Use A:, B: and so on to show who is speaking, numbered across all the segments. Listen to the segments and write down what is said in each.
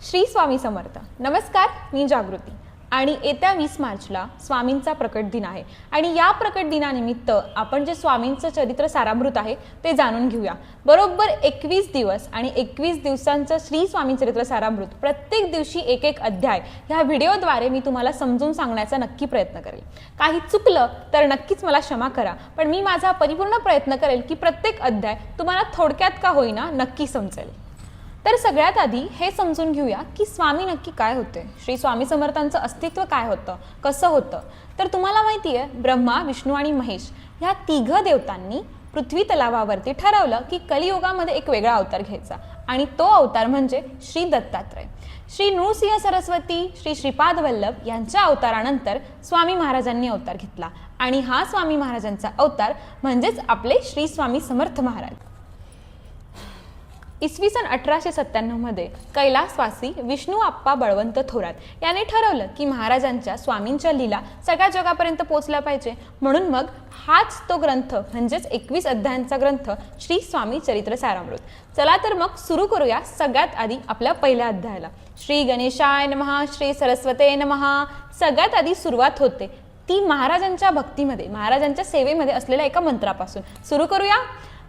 A: श्री स्वामी समर्थ. नमस्कार, मी जागृती आणि येत्या 20 मार्चला स्वामींचा प्रकट दिन आहे आणि या प्रकट दिनानिमित्त आपण जे स्वामींचं चरित्र सारामृत आहे ते जाणून घेऊया. बरोबर 21 दिवस आणि 21 दिवसांचं श्री स्वामी चरित्र सारामृत, प्रत्येक दिवशी एक एक अध्याय ह्या व्हिडिओद्वारे मी तुम्हाला समजून सांगण्याचा नक्की प्रयत्न करेल. काही चुकलं तर नक्कीच मला क्षमा करा, पण मी माझा परिपूर्ण प्रयत्न करेल की प्रत्येक अध्याय तुम्हाला थोडक्यात का होईना नक्की समजेल. तर सगळ्यात आधी हे समजून घेऊया की स्वामी नक्की काय होते, श्री स्वामी समर्थांचं अस्तित्व काय होतं, कसं होतं. तर तुम्हाला माहिती आहे, ब्रह्मा, विष्णू आणि महेश ह्या तिघ देवतांनी पृथ्वी तलावावरती ठरवलं की कलियुगामध्ये एक वेगळा अवतार घ्यायचा आणि तो अवतार म्हणजे श्री दत्तात्रय. श्री नृसिंह सरस्वती, श्री श्रीपाद वल्लभ यांच्या अवतारानंतर स्वामी महाराजांनी अवतार घेतला आणि हा स्वामी महाराजांचा अवतार म्हणजेच आपले श्री स्वामी समर्थ महाराज. इसवी सन 1897 मध्ये कैलासवासी विष्णू आप्पा बळवंत थोरात यांनी ठरवलं की महाराजांच्या स्वामींच्या लीला सगळ्या जगापर्यंत पोहोचल्या पाहिजे, म्हणून मग हाच तो ग्रंथ म्हणजेच 21 अध्यायांचा ग्रंथ श्री स्वामी चरित्र सारामृत. चला तर मग सुरू करूया सगळ्यात आधी आपल्या पहिल्या अध्यायाला. श्री गणेशाय नमः, श्री सरस्वते नमः. सगळ्यात आधी सुरुवात होते ती महाराजांच्या भक्तीमध्ये, महाराजांच्या सेवेमध्ये असलेल्या एका मंत्रापासून. सुरू करूया.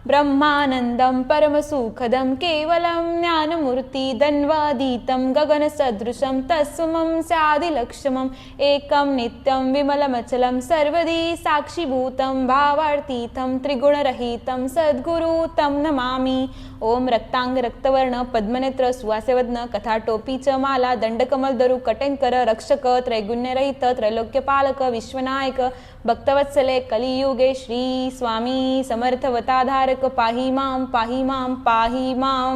A: ब्रह्मानंदं परमसुखदं केवलं ज्ञानमूर्ति दन्वादितं गगनसदृशं तत्समं स्यादिलक्ष्मम् एकं नित्यं विमलमचलं सर्वदी साक्षीभूतं भावार्थितं त्रिगुणरहितं सद्गुरु तं नमामि. ओम रक्तांग रक्तवर्ण पद्मनेत्र सुवासेवदन कथाटोपी च माला दंडकमल दरु कटेंकर रक्षक त्रैगुण्यरहित त्रैलोक्यपालक विश्वनायक भक्तवत्सले कलियुगे श्री स्वामी समर्थवताधारक पाहि मां पाहि मां पाहि मां.